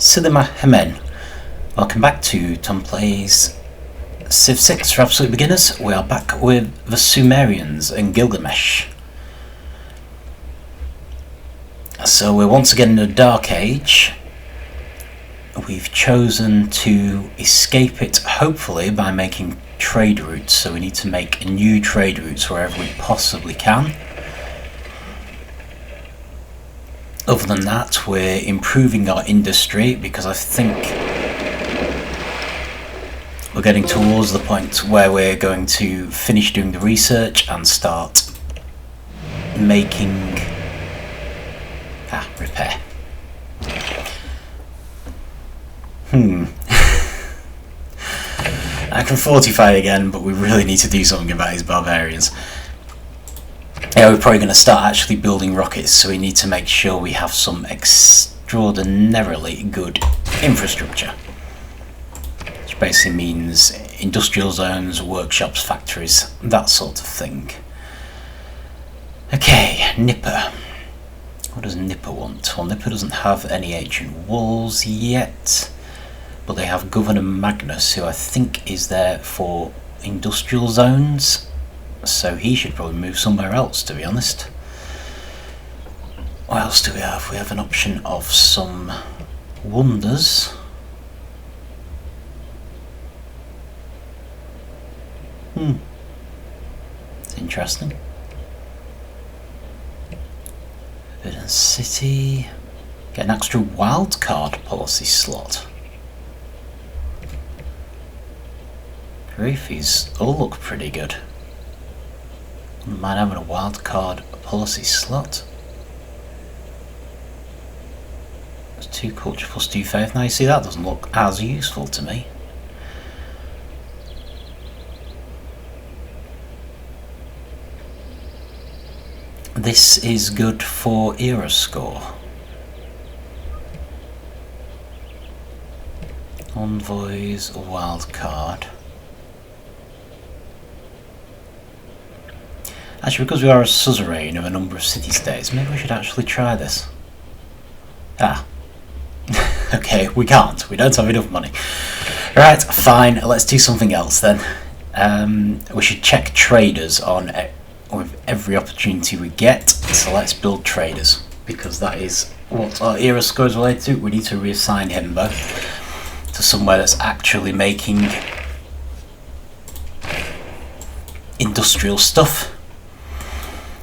Cinema Hemen. Welcome back to Tom Plays Civ 6 for Absolute Beginners. We are back with the Sumerians and Gilgamesh. So we're once again in the Dark Age. We've chosen to escape it, hopefully, by making trade routes. So we need to make new trade routes wherever we possibly can. Other than that, we're improving our industry because I think we're getting towards the point where we're going to finish doing the research and start making repair. I can fortify again, but we really need to do something about these barbarians. Yeah, we're probably going to start actually building rockets, so we need to make sure we have some extraordinarily good infrastructure. Which basically means industrial zones, workshops, factories, that sort of thing. Okay, Nipper. What does Nipper want? Well, Nipper doesn't have any ancient walls yet, but they have Governor Magnus, who I think is there for industrial zones. So he should probably move somewhere else, to be honest. What else do we have? We have an option of some wonders. It's interesting. Forbidden City. Get an extra wildcard policy slot. Grief, these all look pretty good. Wouldn't mind having a wildcard policy slot. There's 2 culture plus 2 faith. Now you see, that doesn't look as useful to me. This is good for era score. Envoys, wildcard. Actually, because we are a suzerain of a number of city-states, maybe we should actually try this. Okay, we can't. We don't have enough money. Right, fine. Let's do something else then. We should check traders on with every opportunity we get. So let's build traders, because that is what our era score is related to. We need to reassign Himbo to somewhere that's actually making industrial stuff.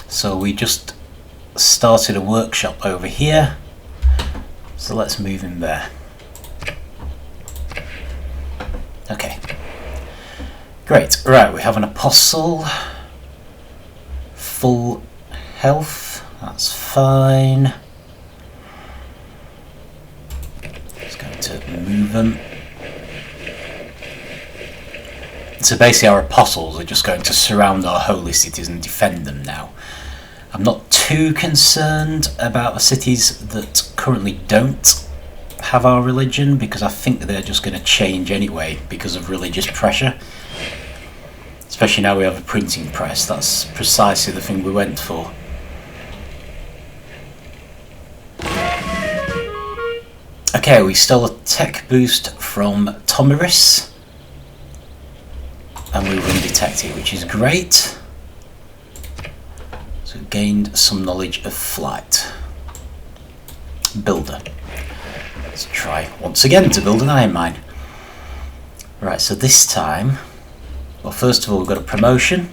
So we just started a workshop over here, so let's move him there. Okay, great. Right, we have an apostle, full health, that's fine. Just going to move them. So basically our apostles are just going to surround our holy cities and defend them now. I'm not too concerned about the cities that currently don't have our religion, because I think they're just going to change anyway because of religious pressure. Especially now we have a printing press, that's precisely the thing we went for. Okay, we stole a tech boost from Tomiris, and we were undetected, which is great. So we gained some knowledge of flight. Builder. Let's try once again to build an iron mine. Right, so this time, well, first of all, we've got a promotion.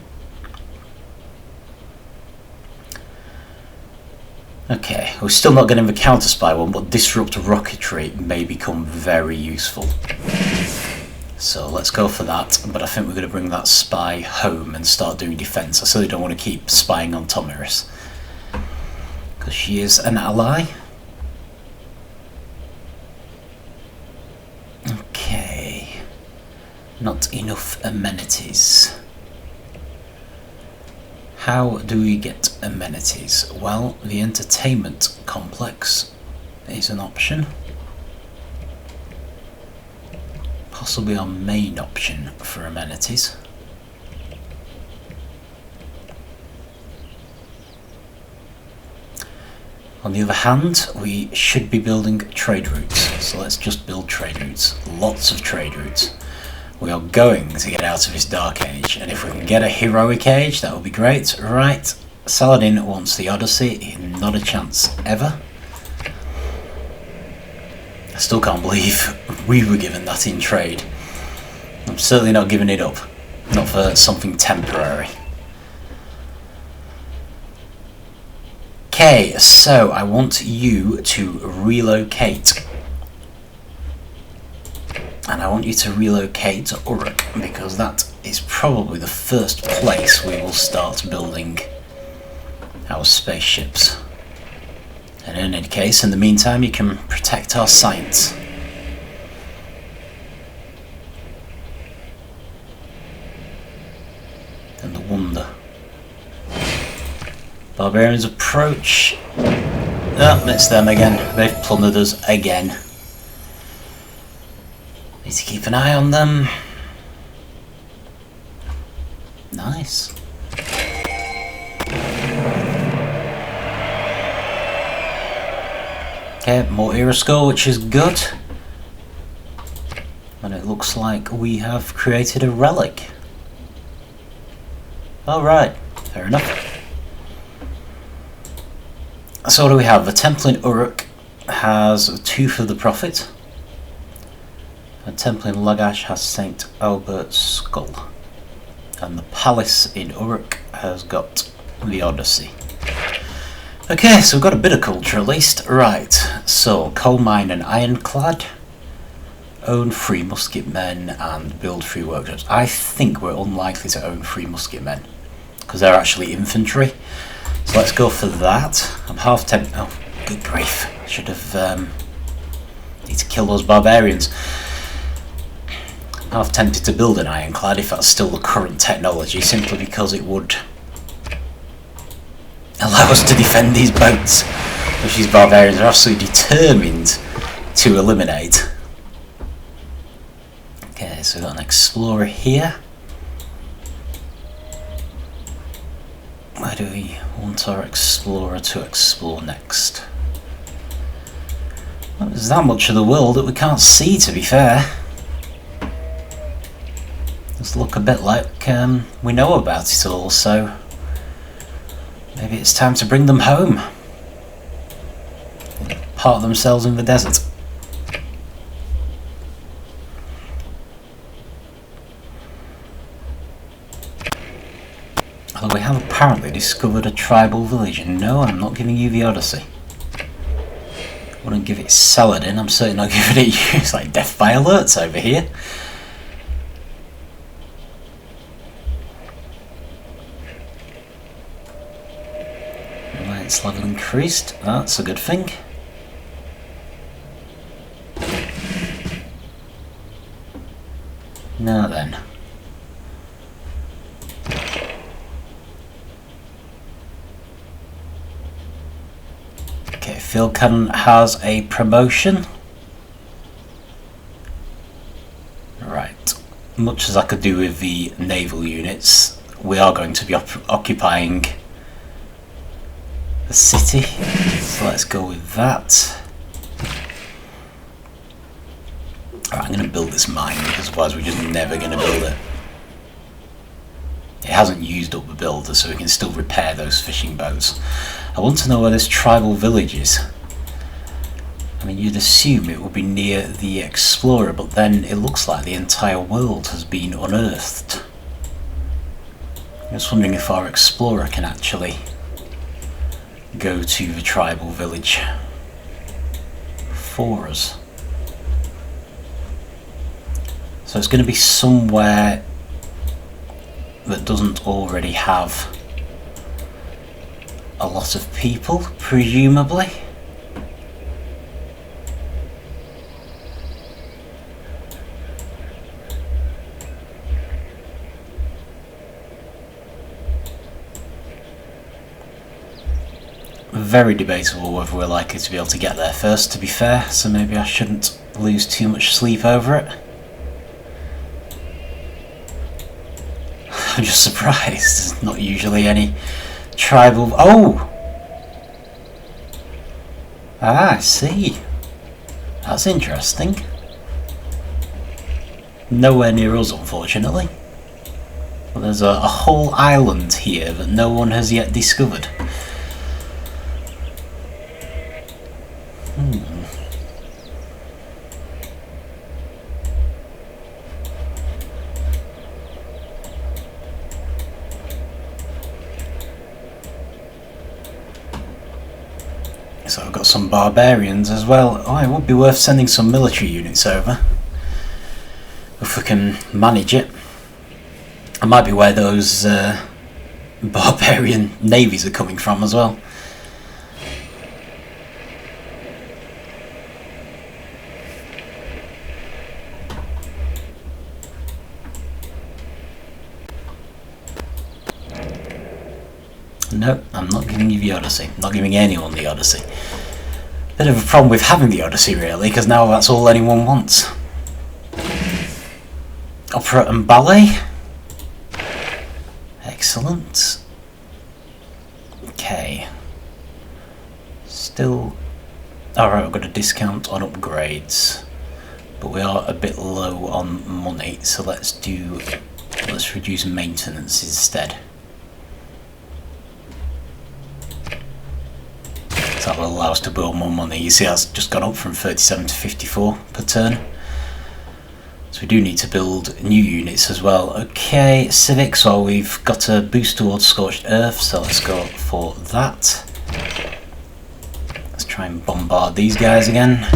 Okay, we're still not getting the counter spy one, but disrupt rocketry may become very useful. So let's go for that, but I think we're going to bring that spy home and start doing defence. I certainly don't want to keep spying on Tomiris, because she is an ally. Okay, not enough amenities. How do we get amenities? Well, the entertainment complex is an option. Possibly our main option for amenities. On the other hand, we should be building trade routes, so let's just build trade routes. Lots of trade routes. We are going to get out of this dark age, and if we can get a heroic age, that would be great. Right, Saladin wants the Odyssey, not a chance ever. I still can't believe we were given that in trade. I'm certainly not giving it up, not for something temporary. Okay, so I want you to relocate. And I want you to relocate to Uruk, because that is probably the first place we will start building our spaceships. And in any case, in the meantime, you can protect our science. And the wonder. Barbarians approach. Oh, it's them again. They've plundered us again. Need to keep an eye on them. Nice. Okay, more era score, which is good. And it looks like we have created a relic. Alright, fair enough. So what do we have? The temple in Uruk has a tooth of the prophet. The temple in Lagash has Saint Albert's skull. And the palace in Uruk has got the Odyssey. Okay, so we've got a bit of culture at least. Right, so coal mine and ironclad. Own 3 musket men and build 3 workshops. I think we're unlikely to own 3 musket men, because they're actually infantry. So let's go for that. I'm half tempted. Oh, good grief. Should have need to kill those barbarians. I'm half tempted to build an ironclad if that's still the current technology, simply because it would allow us to defend these boats, which these barbarians are absolutely determined to eliminate. Okay, so we've got an explorer here. Where do we want our explorer to explore next? Well, there's that much of the world that we can't see, to be fair. Does look a bit like we know about it all, so maybe it's time to bring them home. Park themselves in the desert. Although we have apparently discovered a tribal village, and no, I'm not giving you the Odyssey. I wouldn't give it Saladin, I'm certainly not giving it you. It's like death by alerts over here. Alliance level increased, that's a good thing. Now then. Okay, Field Cannon has a promotion. Right, much as I could do with the naval units, we are going to be occupying the city, so let's go with that. Right, I'm going to build this mine, because otherwise we're just never going to build it. It hasn't used up the builder, so we can still repair those fishing boats. I want to know where this tribal village is. I mean, you'd assume it would be near the explorer, but then it looks like the entire world has been unearthed. I'm just wondering if our explorer can actually go to the tribal village for us. So it's going to be somewhere that doesn't already have a lot of people, presumably. Very debatable whether we're likely to be able to get there first, to be fair, so maybe I shouldn't lose too much sleep over it. I'm just surprised, there's not usually any tribal... Oh! Ah, I see. That's interesting. Nowhere near us, unfortunately. Well, there's a whole island here that no one has yet discovered. So I've got some barbarians as well. Oh, it would be worth sending some military units over. If we can manage it. It might be where those barbarian navies are coming from as well. No, I'm not giving you the Odyssey. I'm not giving anyone the Odyssey. Bit of a problem with having the Odyssey, really, because now that's all anyone wants. Opera and ballet. Excellent. Okay. Still... Alright, I've got a discount on upgrades. But we are a bit low on money, so let's reduce maintenance instead. That will allow us to build more money. You see that's just gone up from 37 to 54 per turn. So we do need to build new units as well. Okay, civics, well we've got a boost towards Scorched Earth, so let's go for that. Let's try and bombard these guys again.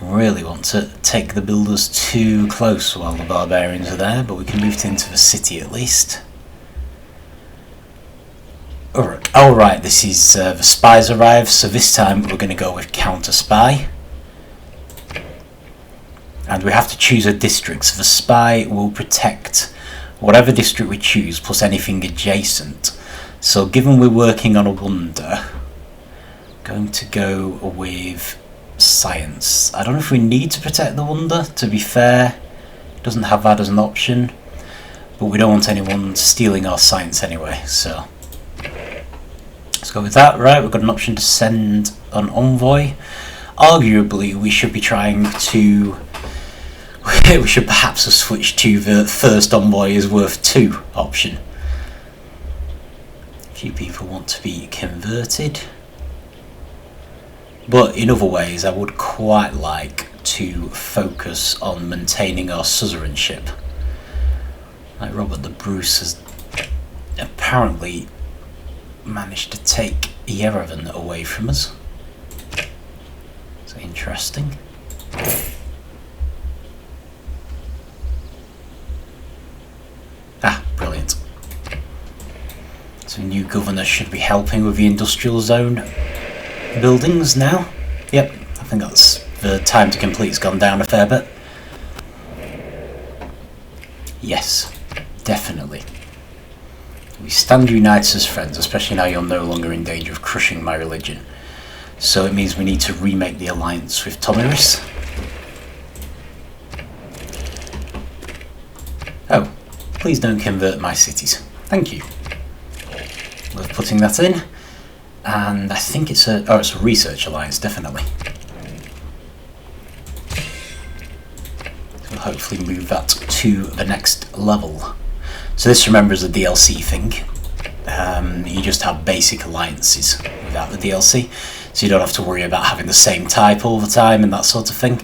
Really want to take the builders too close while the barbarians are there, but we can move it into the city at least. Alright, this is the spies arrive, so this time we're going to go with counter spy. And we have to choose a district, so the spy will protect whatever district we choose plus anything adjacent. So given we're working on a wonder, I'm going to go with science. I don't know if we need to protect the wonder, to be fair. It doesn't have that as an option, but we don't want anyone stealing our science anyway, so let's go with that. Right, we've got an option to send an envoy. Arguably we should be trying to we should perhaps have switched to the first envoy is worth 2 option. A few people want to be converted. But in other ways, I would quite like to focus on maintaining our suzerainship. Like Robert the Bruce has apparently managed to take Yerevan away from us. So interesting. Ah, brilliant. So a new governor should be helping with the industrial zone buildings now. Yep, I think that's the time to complete's gone down a fair bit. Yes, definitely. We stand united as friends, especially now you're no longer in danger of crushing my religion. So it means we need to remake the alliance with Tomiris. Oh, please don't convert my cities. Thank you. Worth putting that in. And I think it's a research alliance, definitely. So we'll hopefully move that to the next level. So this, remember, is a DLC thing. You just have basic alliances without the DLC, so you don't have to worry about having the same type all the time and that sort of thing.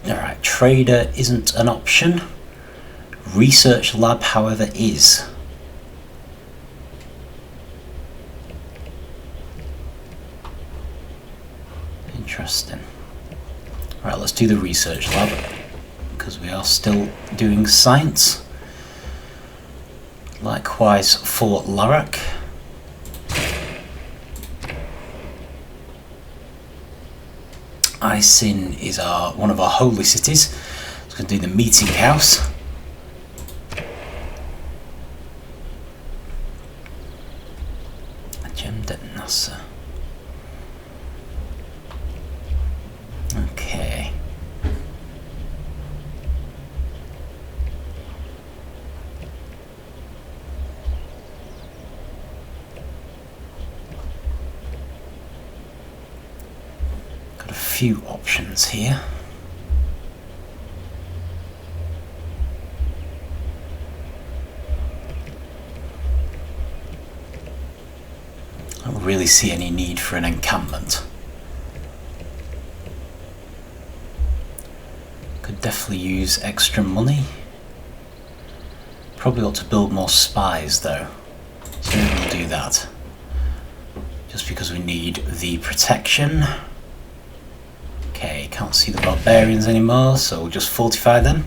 Alright, trader isn't an option. Research lab, however, is. Interesting. Right, let's do the research lab, because we are still doing science. Likewise for Larak. Isin is one of our holy cities. It's going to do the meeting house. Nasa. Okay. few options here. I don't really see any need for an encampment. Could definitely use extra money. Probably ought to build more spies though, so maybe we'll do that. Just because we need the protection. Okay, can't see the barbarians anymore, so we'll just fortify them.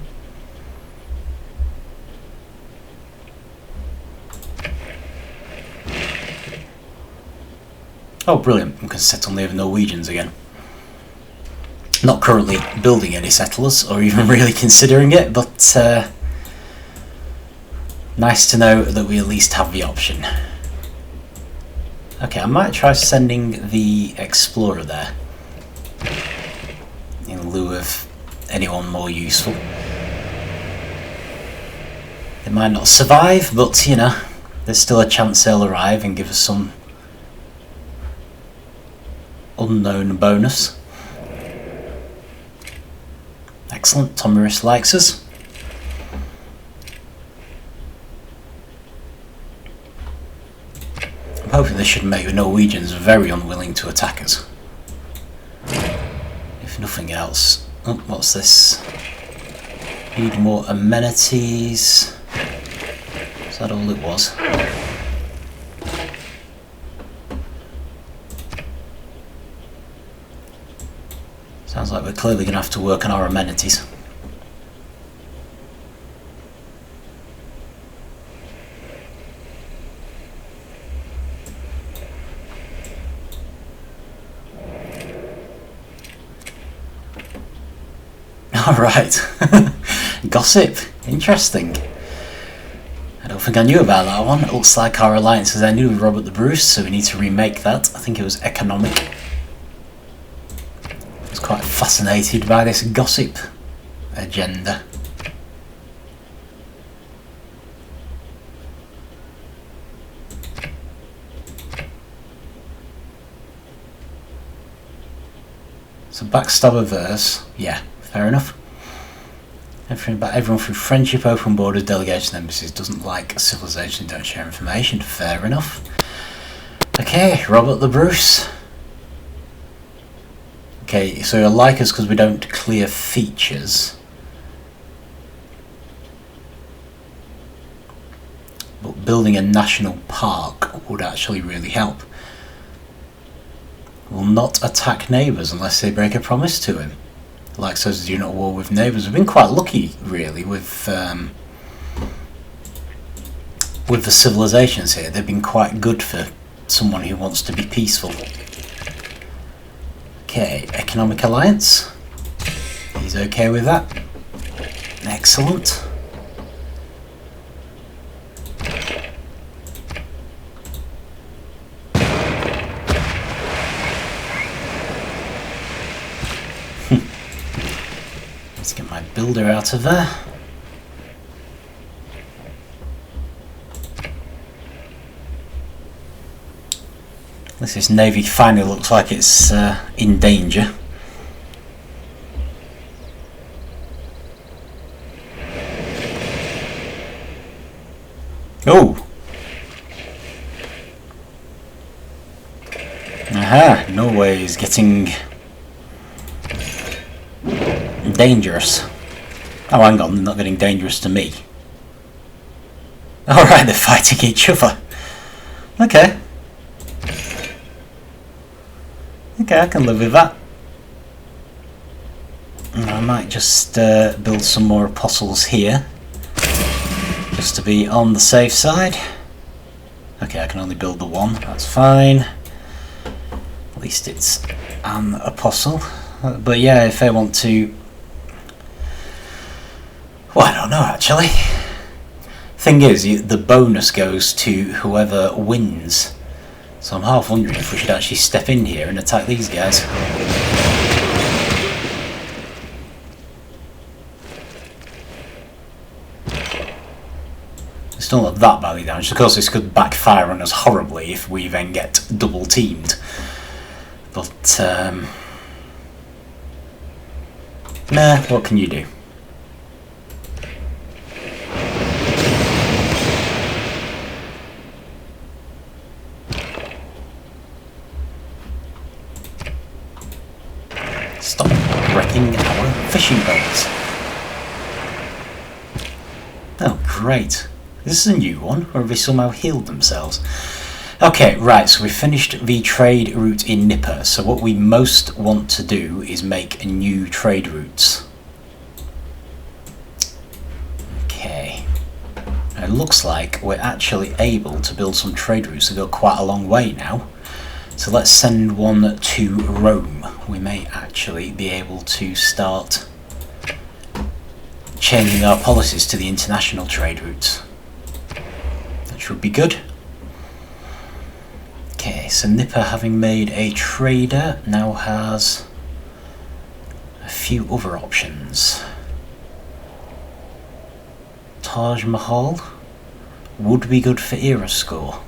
Oh, brilliant, we can settle near the Norwegians again. Not currently building any settlers, or even really considering it, but nice to know that we at least have the option. Okay, I might try sending the explorer there, in lieu of anyone more useful. They might not survive, but you know, there's still a chance they'll arrive and give us some unknown bonus. Excellent, Tomirus likes us. I'm hoping this should make the Norwegians very unwilling to attack us. If nothing else. Oh, what's this? Need more amenities. Is that all it was? Sounds like we're clearly going to have to work on our amenities. Alright. Gossip. Interesting. I don't think I knew about that one. It looks like our alliance has ended with Robert the Bruce, so we need to remake that. I think it was economic. I was quite fascinated by this gossip agenda. So backstab averse, yeah, fair enough. Everyone through friendship, open borders, delegation embassies, doesn't like civilization, don't share information, fair enough. Okay, Robert the Bruce. Okay, so you'll like us because we don't clear features. But building a national park would actually really help. Will not attack neighbours unless they break a promise to him. Like says, do not war with neighbours. We've been quite lucky, really, with the civilizations here. They've been quite good for someone who wants to be peaceful. Okay, economic alliance. He's okay with that. Excellent. Let's get my builder out of there. This navy finally looks like it's in danger. Oh! Aha! Norway is getting dangerous. Oh, hang on, they're not getting dangerous to me. Alright, they're fighting each other. Okay. Okay, I can live with that. I might just build some more apostles here, just to be on the safe side. Okay, I can only build the one, that's fine. At least it's an apostle. But yeah, if they want to... Well, I don't know actually. Thing is, the bonus goes to whoever wins. So I'm half wondering if we should actually step in here and attack these guys. It's still not that badly damaged. Of course, this could backfire on us horribly if we then get double teamed. But Nah, what can you do? Stop wrecking our fishing boats. Oh, great. This is a new one, or have they somehow healed themselves? Okay, right, so we finished the trade route in Nipper, so what we most want to do is make new trade routes. Okay. It looks like we're actually able to build some trade routes that go quite a long way now. So let's send one to Rome. We may actually be able to start changing our policies to the international trade routes. That should be good. Okay, so Nipper, having made a trader, now has a few other options. Taj Mahal would be good for era score.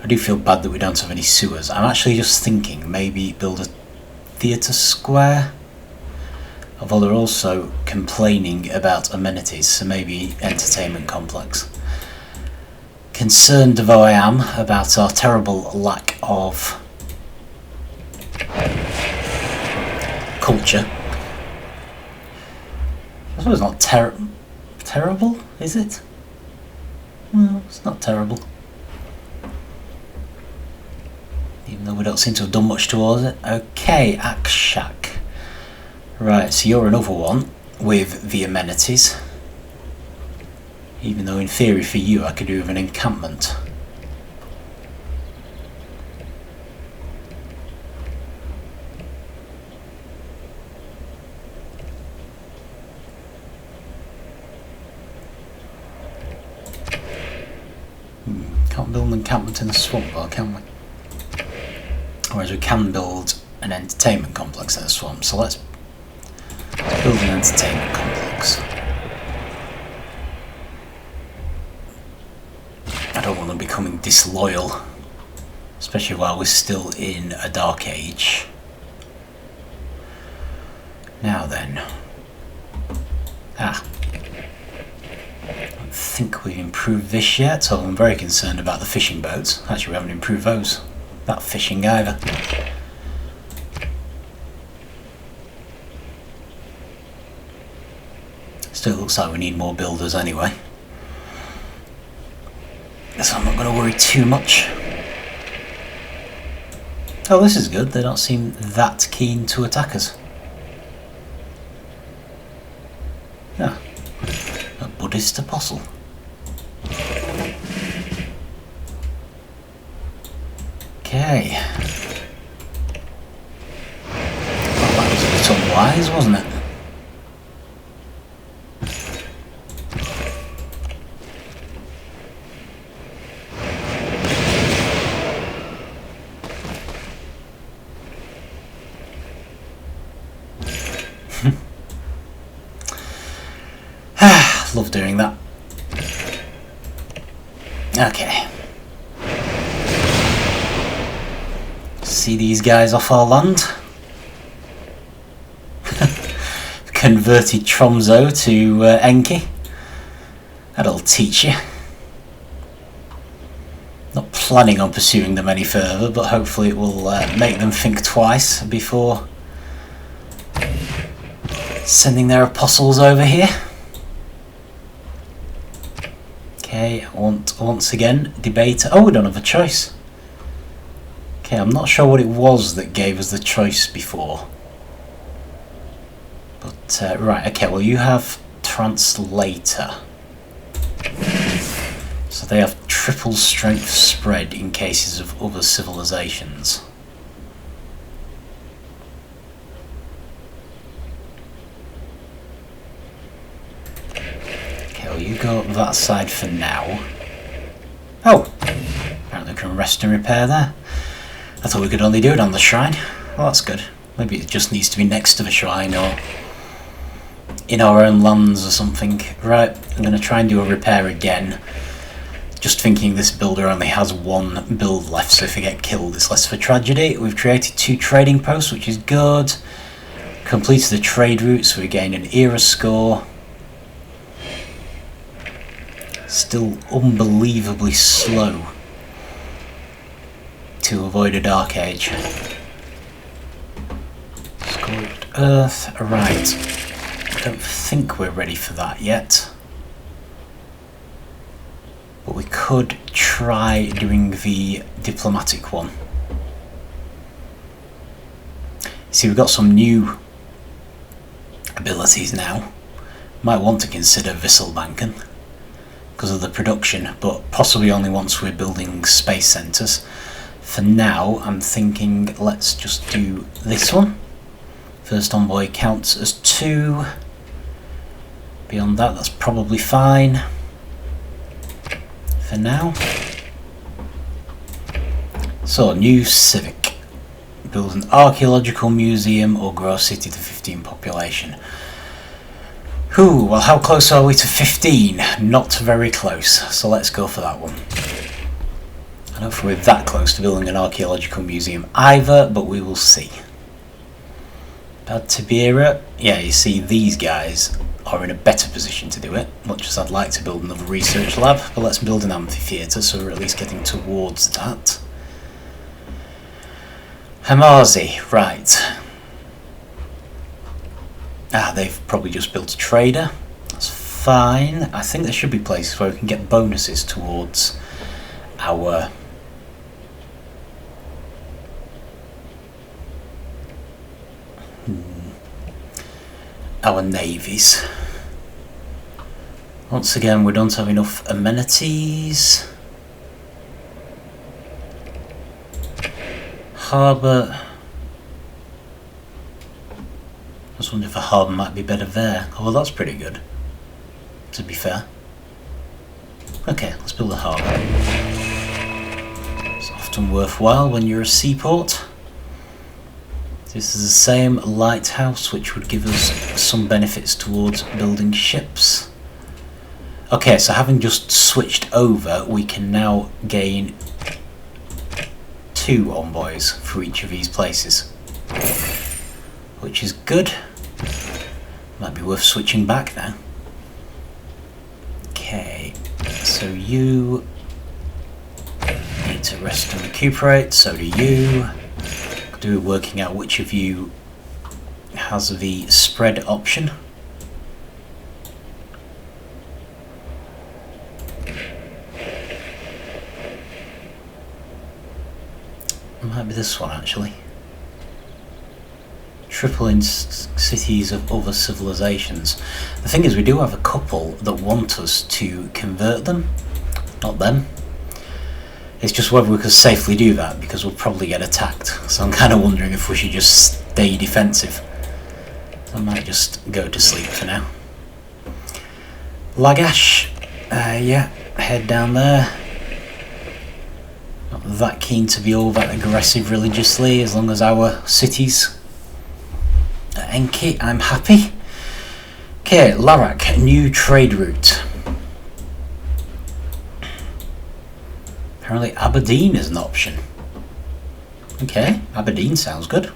I do feel bad that we don't have any sewers. I'm actually just thinking maybe build a theatre square. Although they're also complaining about amenities, so maybe entertainment complex. Concerned though I am about our terrible lack of culture. I suppose it's not terrible, is it? Well, it's not terrible. Even though we don't seem to have done much towards it. Okay, Axe Shack. Right, so you're another one with the amenities. Even though in theory for you I could do with an encampment. Can't build an encampment in the swamp though, can we? Whereas we can build an entertainment complex in the swamp, so let's build an entertainment complex. I don't want them becoming disloyal, especially while we're still in a dark age. Now then. I don't think we've improved this yet, so I'm very concerned about the fishing boats. Actually, we haven't improved those. That fishing either. Still looks like we need more builders anyway. So I'm not going to worry too much. Oh, this is good. They don't seem that keen to attack us. Yeah. A Buddhist apostle. Okay. Well, that was a bit unwise, wasn't it? Love doing that. Okay. See these guys off our land? Converted Tromso to Enki. That'll teach you. Not planning on pursuing them any further, but hopefully it will make them think twice before sending their apostles over here. Okay, once again, debate. Oh, we don't have a choice. Okay, I'm not sure what it was that gave us the choice before. But, right, okay, well you have translator. So they have triple strength spread in cases of other civilizations. You go that side for now. Oh! Apparently we can rest and repair there. I thought we could only do it on the shrine. Well, that's good. Maybe it just needs to be next to the shrine or in our own lands or something. Right, I'm going to try and do a repair again. Just thinking this builder only has one build left, so if we get killed it's less of a tragedy. We've created 2 trading posts, which is good. Completed the trade route, so we gain an era score. Still unbelievably slow to avoid a dark age. Scorched earth. Right. I don't think we're ready for that yet. But we could try doing the diplomatic one. See, we've got some new abilities now. Might want to consider Visselbanken because of the production, but possibly only once we're building space centres. For now, I'm thinking let's just do this one. First envoy counts as 2. Beyond that, that's probably fine. For now. So, new civic. Build an archaeological museum or grow a city to 15 population. Well, how close are we to 15? Not very close, so let's go for that one. I don't think we're that close to building an archaeological museum either, but we will see. Bad Tibera, yeah, you see these guys are in a better position to do it, much as I'd like to build another research lab, but let's build an amphitheatre so we're at least getting towards that. Hamazi, right. They've probably just built a trader. That's fine. I think there should be places where we can get bonuses towards our navies. Once again, we don't have enough amenities. Harbour. I was wondering if a harbour might be better there. Oh, well, that's pretty good, to be fair. Okay, let's build a harbour. It's often worthwhile when you're a seaport. This is the same lighthouse, which would give us some benefits towards building ships. Okay, so having just switched over, we can now gain 2 envoys for each of these places, which is good. Might be worth switching back now. Okay, so you need to rest and recuperate, so do you. Do working out which of you has the spread option. It might be this one actually. Triple in cities of other civilizations. The thing is, we do have a couple that want us to convert them, not them. It's just whether we could safely do that, because we'll probably get attacked. So I'm kind of wondering if we should just stay defensive. So I might just go to sleep for now. Lagash, yeah, head down there. Not that keen to be all that aggressive religiously, as long as our cities are Enki, I'm happy. Okay, Larak, new trade route. Apparently Aberdeen is an option. Okay, Aberdeen sounds good.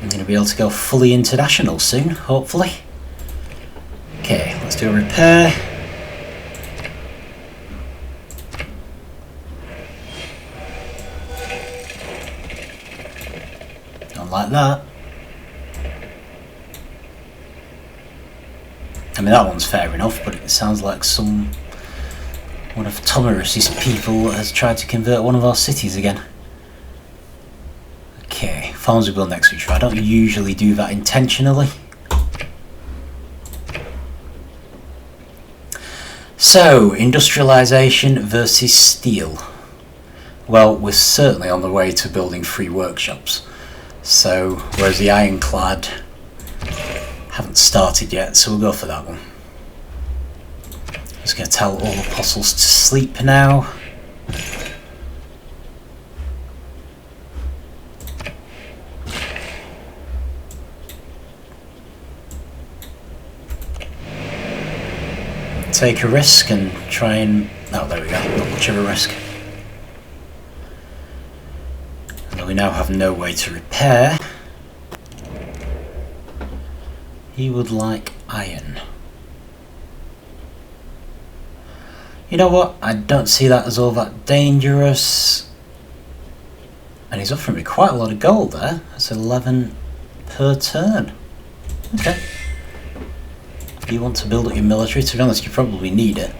I'm going to be able to go fully international soon, hopefully. Okay, let's do a repair. Don't like that. I mean, that one's fair enough, but it sounds like one of Tomarus's people has tried to convert one of our cities again. Okay, farms we build next to each other. I don't usually do that intentionally. So, industrialization versus steel. Well, we're certainly on the way to building 3 workshops. So, whereas the ironclad haven't started yet, so we'll go for that one. Just going to tell all apostles to sleep now. take a risk and try and... oh, there we go, not much of a risk. And we now have no way to repair. He would like iron. You know what, I don't see that as all that dangerous. And he's offering me quite a lot of gold there. That's 11 per turn. Okay. You want to build up your military? To be honest, you probably need it.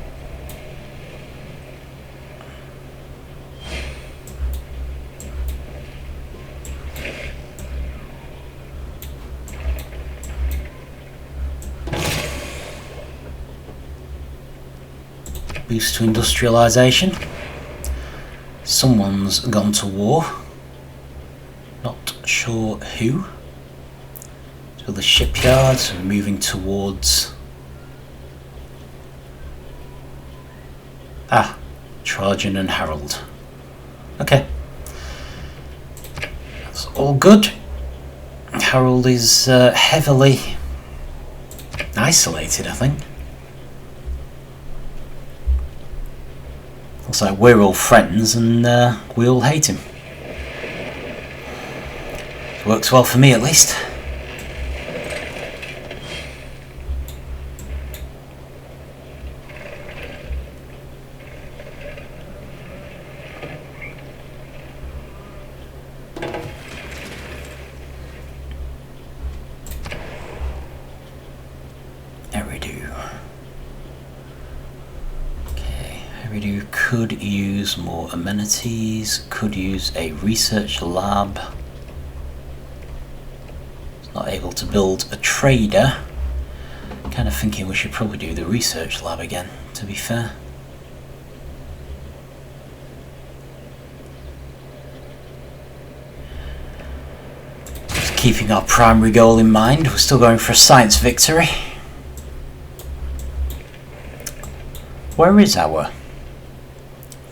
Boost to industrialisation. Someone's gone to war. Not sure who. So the shipyards are moving towards... ah, Trajan and Harold. Okay. That's all good. Harold is heavily isolated, I think. Looks like we're all friends and we all hate him. Works well for me, at least. Could use more amenities, could use a research lab. It's not able to build a trader. Kind of thinking we should probably do the research lab again, to be fair. Just keeping our primary goal in mind, we're still going for a science victory. Where is our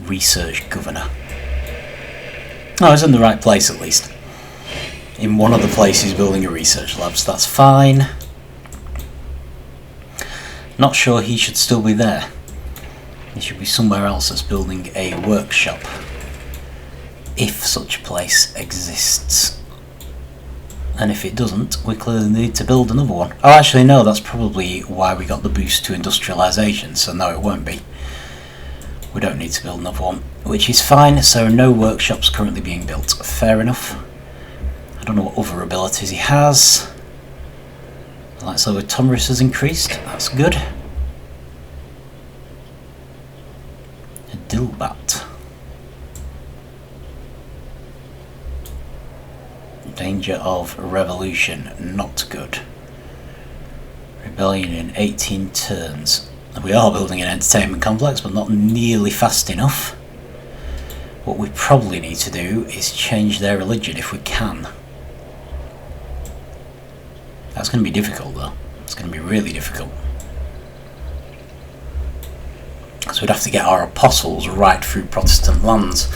research governor? Oh, he's in the right place at least. In one of the places building a research lab, so that's fine. Not sure he should still be there. He should be somewhere else that's building a workshop. If such a place exists. And if it doesn't, we clearly need to build another one. Oh, actually no, that's probably why we got the boost to industrialisation, so no, it won't be. We don't need to build another one, which is fine, so no workshops currently being built. Fair enough. I don't know what other abilities he has. Like so, with Tomris has increased, that's good. A Dilbat. Danger of revolution, not good. Rebellion in 18 turns. We are building an entertainment complex, but not nearly fast enough. What we probably need to do is change their religion if we can. That's going to be difficult though. It's going to be really difficult. So we'd have to get our apostles right through Protestant lands.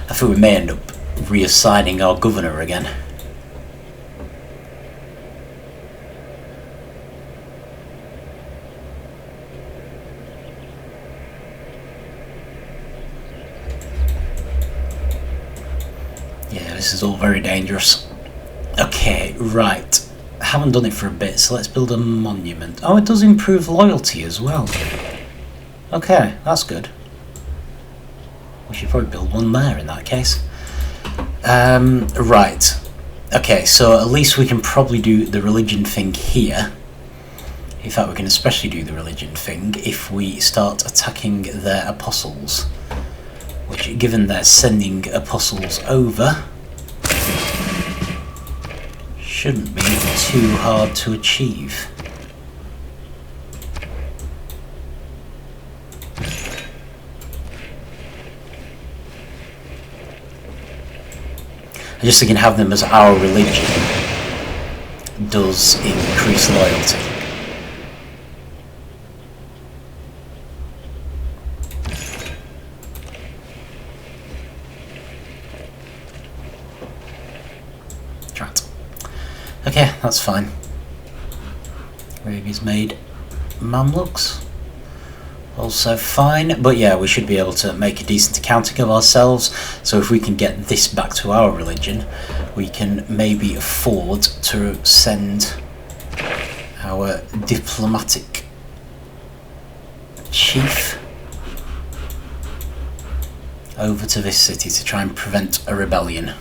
I think we may end up reassigning our governor again. This is all very dangerous. Okay, right. I haven't done it for a bit, so let's build a monument. Oh, it does improve loyalty as well. Okay, that's good. We should probably build one there in that case. Right. Okay, so at least we can probably do the religion thing here. In fact, we can especially do the religion thing if we start attacking their apostles. Which, given they're sending apostles over, shouldn't be too hard to achieve. I just think have them as our religion does increase loyalty. Okay, that's fine. Arabia's made Mamluks. Also fine, but yeah, we should be able to make a decent accounting of ourselves, so if we can get this back to our religion, we can maybe afford to send our diplomatic chief over to this city to try and prevent a rebellion.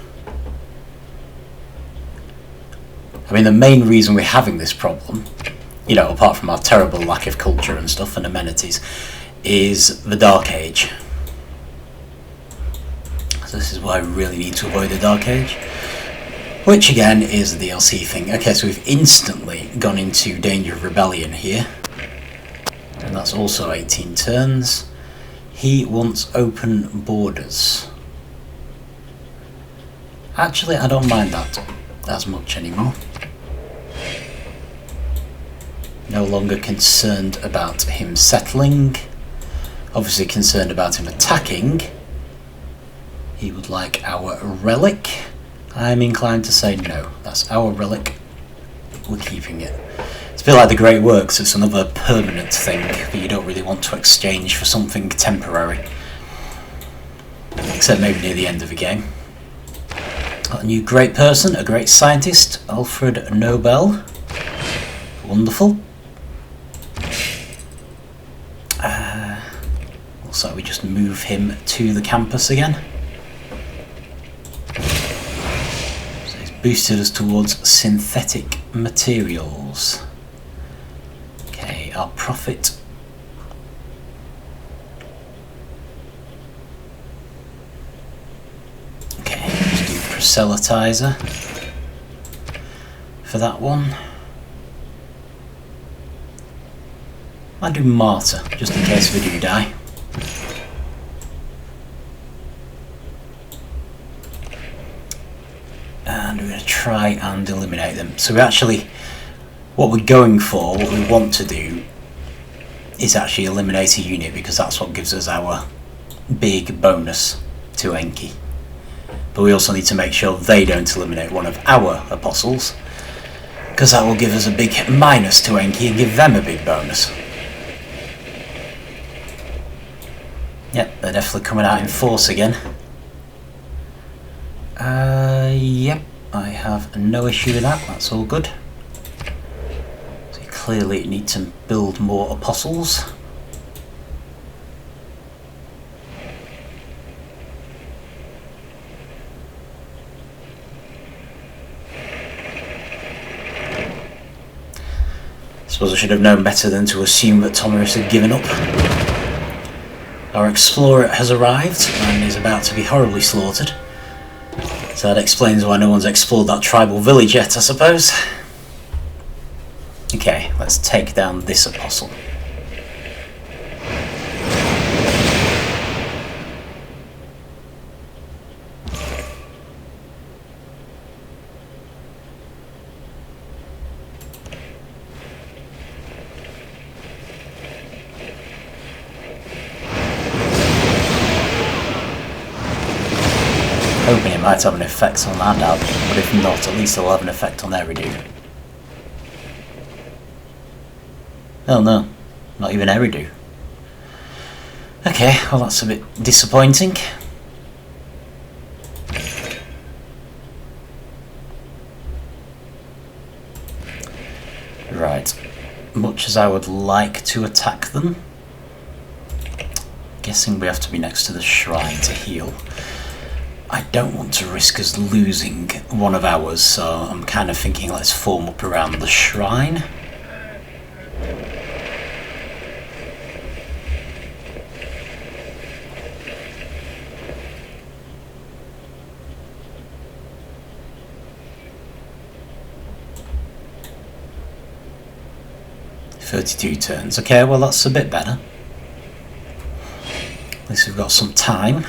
I mean, the main reason we're having this problem, you know, apart from our terrible lack of culture and stuff and amenities, is the Dark Age. So this is why we really need to avoid the Dark Age, which again is a DLC thing. Okay, so we've instantly gone into danger of rebellion here, and that's also 18 turns. He wants open borders. Actually, I don't mind that as much anymore. No longer concerned about him settling. Obviously concerned about him attacking. He would like our relic. I'm inclined to say no. That's our relic. We're keeping it. It's a bit like the Great Works. It's another permanent thing that you don't really want to exchange for something temporary. Except maybe near the end of the game. Got a new great person, a great scientist, Alfred Nobel. Wonderful. Looks like we just move him to the campus again. So he's boosted us towards synthetic materials. Okay, our profit. Okay, let's do proselytizer for that one. I'll do martyr, just in case we do die. And we're going to try and eliminate them. So we actually, what we're going for, what we want to do, is actually eliminate a unit, because that's what gives us our big bonus to Enki. But we also need to make sure they don't eliminate one of our apostles, because that will give us a big minus to Enki and give them a big bonus. Yep, they're definitely coming out in force again. Yep, I have no issue with that, that's all good. So you clearly need to build more apostles. I suppose I should have known better than to assume that Thomas had given up. Our explorer has arrived and is about to be horribly slaughtered. So that explains why no one's explored that tribal village yet, I suppose. Okay, let's take down this apostle. Hoping it might have an effect on that now, but if not, at least it'll have an effect on their Eridu. Oh no, not even Eridu. Okay, well that's a bit disappointing. Right, much as I would like to attack them, guessing we have to be next to the shrine to heal. I don't want to risk us losing one of ours, so I'm kind of thinking let's form up around the shrine. "32 turns. Okay, well that's a bit better. At least we've got some time.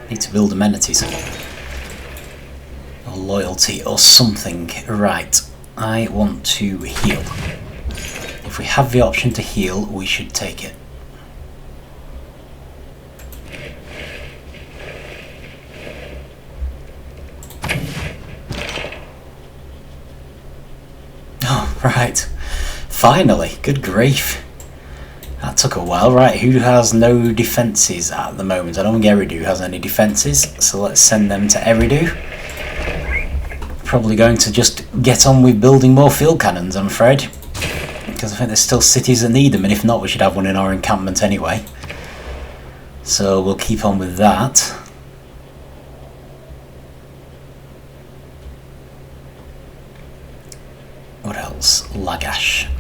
Need to build amenities or loyalty or something. Right, I want to heal. If we have the option to heal, we should take it. Oh, right. Finally, good grief. That took a while. Right, who has no defences at the moment? I don't think Eridu has any defences, so let's send them to Eridu. Probably going to just get on with building more field cannons, I'm afraid. Because I think there's still cities that need them, and if not, we should have one in our encampment anyway. So we'll keep on with that. What else? Lagash.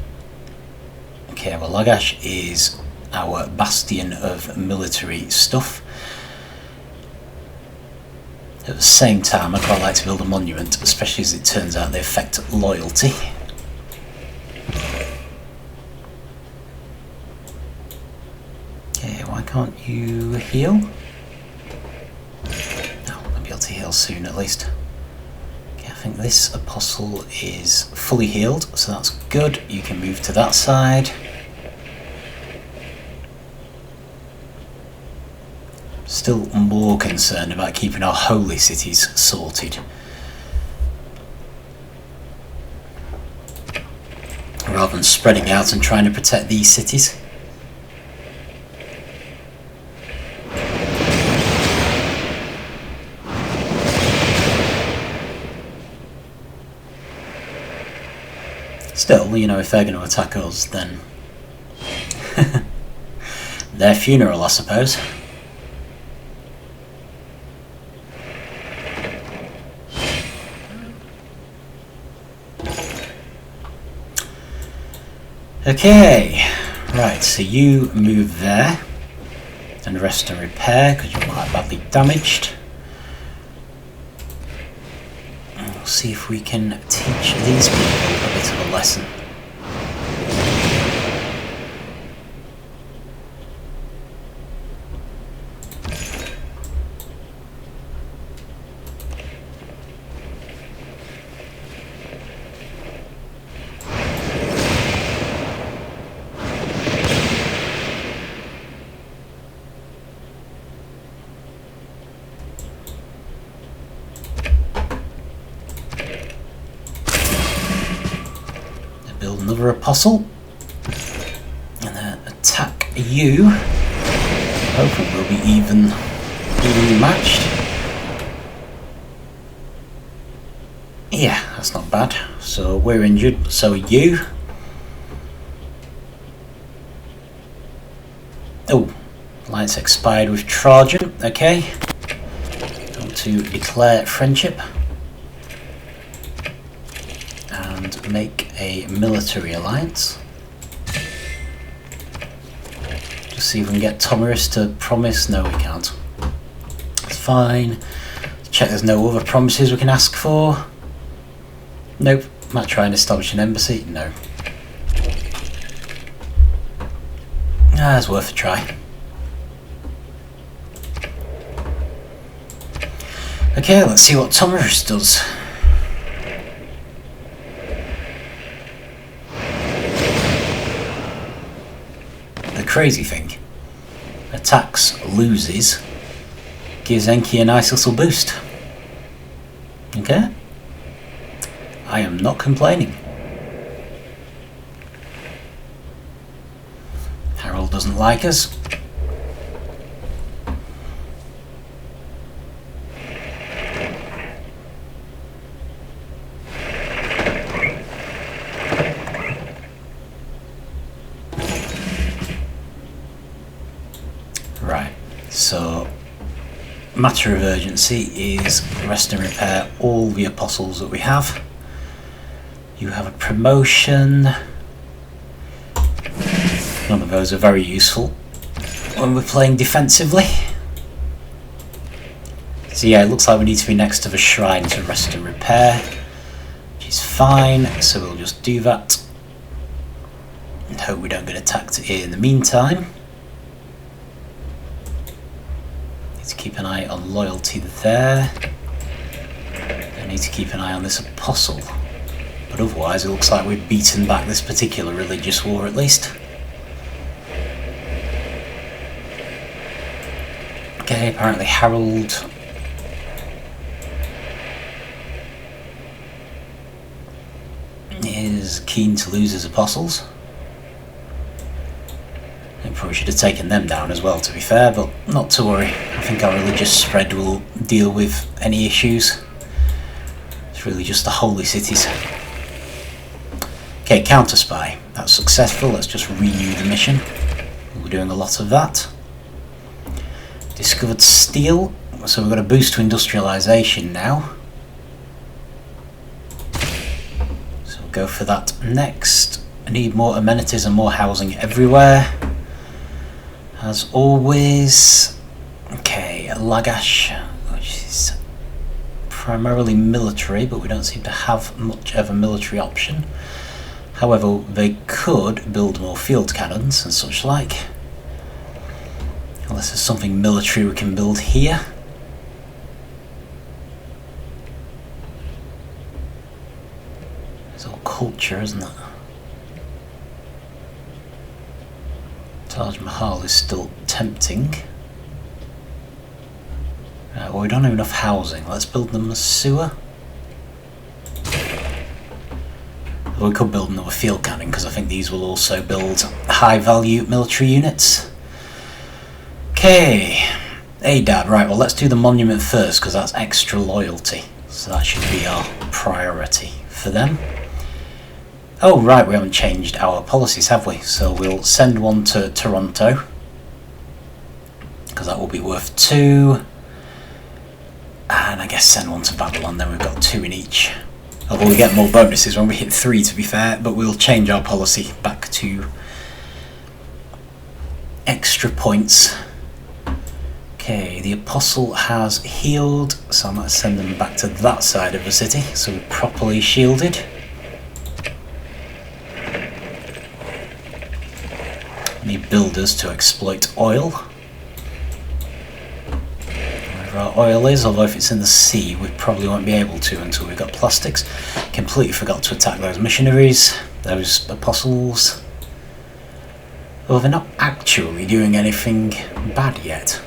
Okay, well, Lagash is our bastion of military stuff. At the same time, I'd quite like to build a monument, especially as it turns out they affect loyalty. Okay, why can't you heal? No, I'll be able to heal soon at least. Okay, I think this apostle is fully healed, so that's good. You can move to that side. Still more concerned about keeping our holy cities sorted, rather than spreading out and trying to protect these cities. Still, you know, if they're going to attack us, then their funeral, I suppose. Okay, right, so you move there and rest and repair because you're quite badly damaged. And we'll see if we can teach these people a bit of a lesson. Build another apostle and then attack you. Hopefully we'll be evenly matched. Yeah, that's not bad. So we're injured, so are you. Oh, alliance expired with Trajan. Okay, time to declare friendship and make a military alliance. Just see if we can get Tomarus to promise. No, we can't. That's fine. Check there's no other promises we can ask for. Nope. Might try and establish an embassy. No. Ah, it's worth a try. Okay, let's see what Tomarus does. The crazy thing, attacks, loses, gives Enki a nice little boost. Okay? I am not complaining. Harold doesn't like us. Right, so matter of urgency is rest and repair all the apostles that we have. You have a promotion. None of those are very useful when we're playing defensively. So yeah, it looks like we need to be next to the shrine to rest and repair, which is fine, so we'll just do that and hope we don't get attacked in the meantime. Need to keep an eye on loyalty there. I need to keep an eye on this apostle. But otherwise it looks like we've beaten back this particular religious war at least. Okay, apparently Harold is is keen to lose his apostles. I probably should have taken them down as well, to be fair, but not to worry. I think our religious spread will deal with any issues. It's really just the holy cities. Okay, counter spy. That's successful. Let's just renew the mission. We're doing a lot of that. Discovered steel. So we've got a boost to industrialisation now. So we'll go for that next. I need more amenities and more housing everywhere. As always. Okay, Lagash, which is primarily military, but we don't seem to have much of a military option. However, they could build more field cannons and such like. Unless there's something military we can build here. It's all culture, isn't it? Taj Mahal is still tempting. Right, well, we don't have enough housing. Let's build them a sewer. We could build another field cannon because I think these will also build high value military units. Okay, Adad, right, well let's do the monument first because that's extra loyalty. So that should be our priority for them. Oh right, we haven't changed our policies, have we? So we'll send one to Toronto because that will be worth 2. And I guess send one to Babylon, then we've got 2 in each. Although we get more bonuses when we hit 3, to be fair, but we'll change our policy back to extra points. Okay, the apostle has healed, so I might send them back to that side of the city, so we're properly shielded. Need builders to exploit oil. Wherever our oil is, although if it's in the sea, we probably won't be able to until we've got plastics. Completely forgot to attack those missionaries, those apostles. Well, they're not actually doing anything bad yet.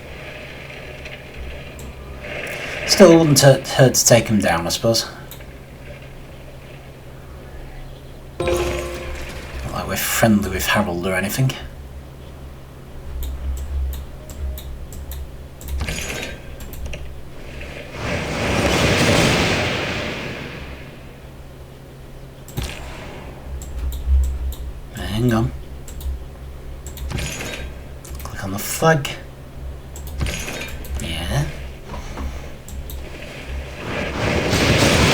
Still, it wouldn't hurt to take them down, I suppose. Not like we're friendly with Harold or anything. Hang on. Click on the flag. Yeah.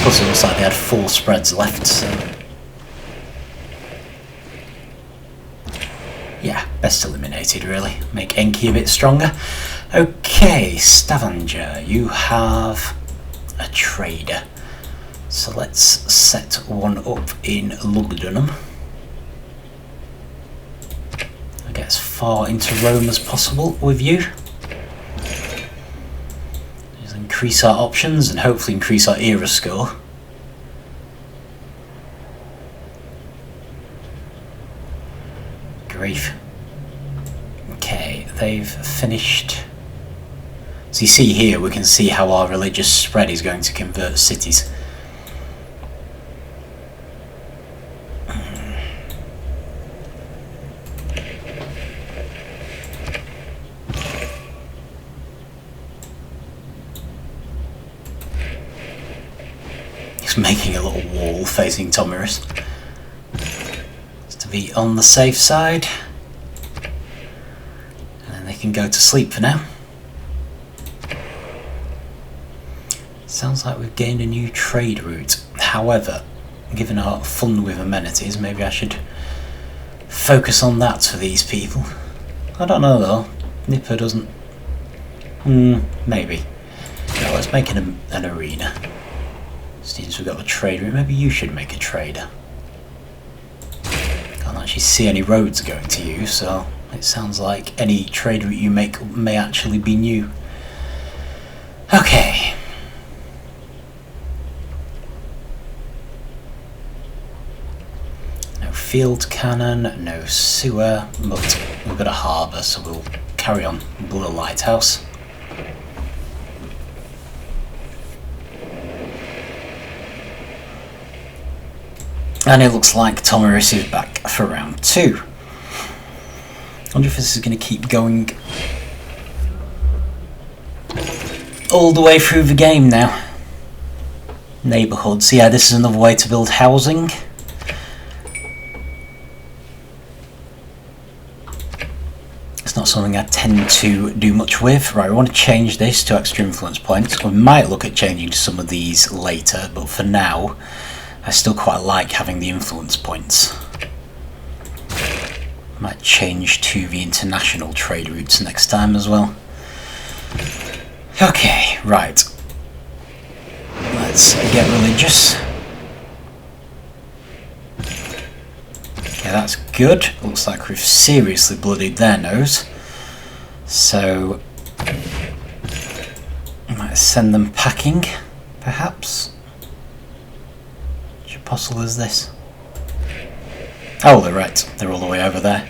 Plus it looks like they had 4 spreads left, so... yeah, best eliminated really. Make Enki a bit stronger. Okay, Stavanger, you have a trader. So let's set one up in Lugdunum. Get as far into Rome as possible with you. Just increase our options and hopefully increase our era score. Grief. Okay, they've finished. So you see here, we can see how our religious spread is going to convert cities. Making a little wall facing Tomiris just to be on the safe side, and then they can go to sleep for now. Sounds like we've gained a new trade route. However, given our fun with amenities, maybe I should focus on that for these people. I don't know though. Nipper doesn't. Maybe. No, let's make an arena. Since we've got a trade route, maybe you should make a trader. Can't actually see any roads going to you, so it sounds like any trade route you make may actually be new. Okay. No field cannon, no sewer, but we've got a harbour, so we'll carry on. Build a lighthouse. And it looks like Tomiris is back for round 2. I wonder if this is going to keep going all the way through the game now. Neighbourhoods. Yeah, this is another way to build housing. It's not something I tend to do much with. Right, we want to change this to extra influence points. We might look at changing to some of these later, but for now I still quite like having the influence points. Might change to the international trade routes next time as well. Okay, right. Let's get religious. Okay, that's good. Looks like we've seriously bloodied their nose. So, I might send them packing, perhaps. Which apostle is this? Oh, they're right. They're all the way over there.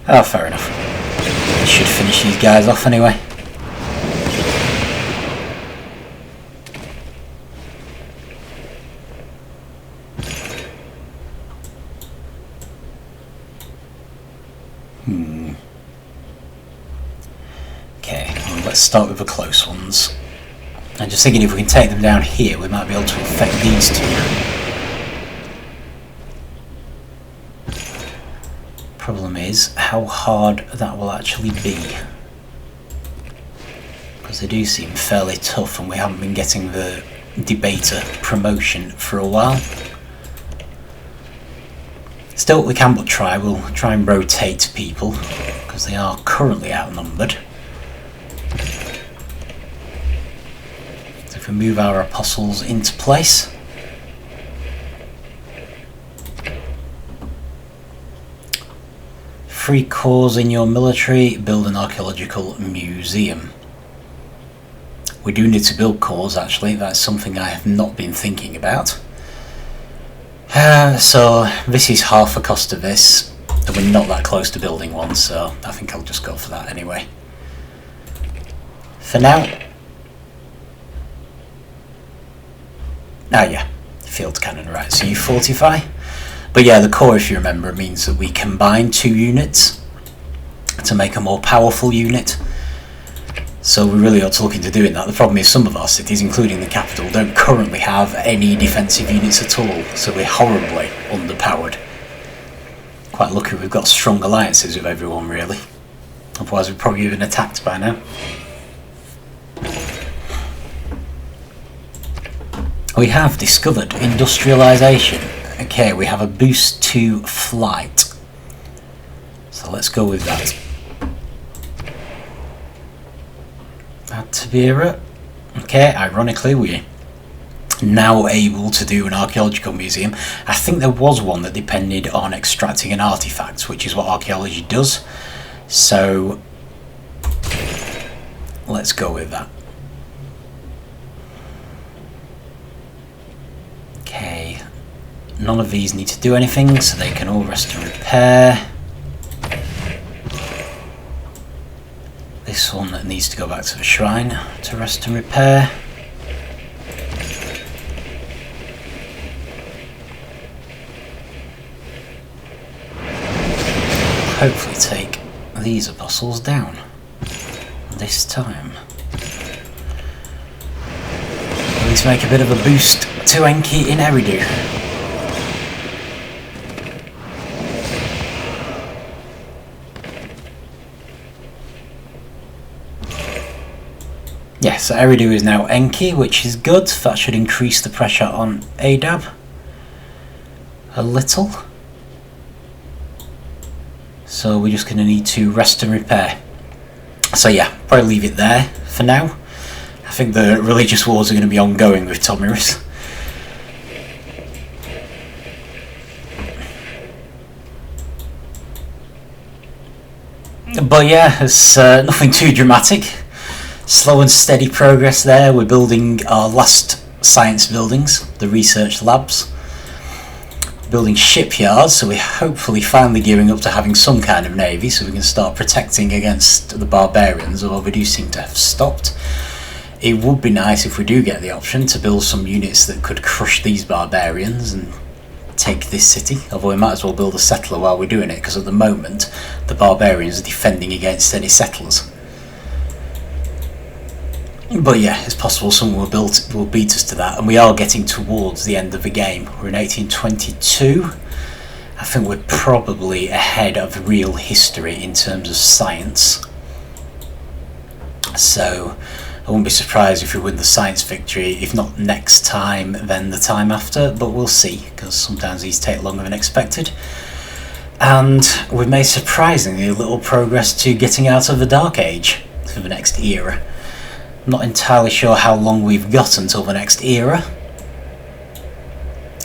Oh, fair enough. I should finish these guys off anyway. Okay, well, let's start with the close ones. I'm just thinking if we can take them down here, we might be able to affect these two. Problem is how hard that will actually be, because they do seem fairly tough and we haven't been getting the debater promotion for a while. Still, we can but try. We'll try and rotate people because they are currently outnumbered. So if we move our apostles into place, free cause in your military, build an archaeological museum. We do need to build cores actually, that's something I have not been thinking about. So this is half the cost of this, and we're not that close to building one, so I think I'll just go for that anyway. For now. Ah yeah, field cannon, right, so you fortify. But yeah, the core, if you remember, means that we combine 2 units to make a more powerful unit. So we really ought to look into doing that. The problem is some of our cities, including the capital, don't currently have any defensive units at all, so we're horribly underpowered. Quite lucky we've got strong alliances with everyone, really. Otherwise we'd probably have been attacked by now. We have discovered industrialisation. Okay, we have a boost to flight. So let's go with that. Add to Vera. Okay, ironically we're now able to do an archaeological museum. I think there was one that depended on extracting an artifact, which is what archaeology does. So let's go with that. Okay, none of these need to do anything, so they can all rest and repair. This one that needs to go back to the shrine to rest and repair. Hopefully take these apostles down this time. At least make a bit of a boost to Enki in Eridu. Yeah, so Eridu is now Enki, which is good. That should increase the pressure on Adab a little. So we're just going to need to rest and repair. So yeah, probably leave it there for now. I think the religious wars are going to be ongoing with Tomiris. But yeah, it's nothing too dramatic. Slow and steady progress there. We're building our last science buildings, the research labs. Building shipyards, so we're hopefully finally gearing up to having some kind of navy so we can start protecting against the barbarians, although they do seem to have stopped. It would be nice if we do get the option to build some units that could crush these barbarians and take this city, although we might as well build a settler while we're doing it, because at the moment the barbarians are defending against any settlers. But yeah, it's possible someone will beat us to that, and we are getting towards the end of the game. We're in 1822. I think we're probably ahead of real history in terms of science. So I wouldn't be surprised if we win the science victory, if not next time, then the time after, but we'll see, because sometimes these take longer than expected. And we've made surprisingly little progress to getting out of the Dark Age for the next era. I'm not entirely sure how long we've got until the next era.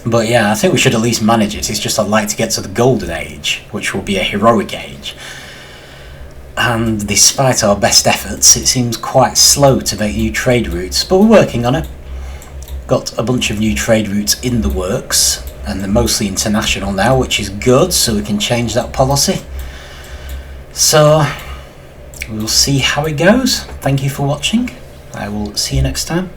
But yeah, I think we should at least manage it. It's just I'd like to get to the Golden Age, which will be a heroic age. And despite our best efforts, it seems quite slow to make new trade routes, but we're working on it. Got a bunch of new trade routes in the works, and they're mostly international now, which is good, so we can change that policy. So we'll see how it goes. Thank you for watching. I will see you next time.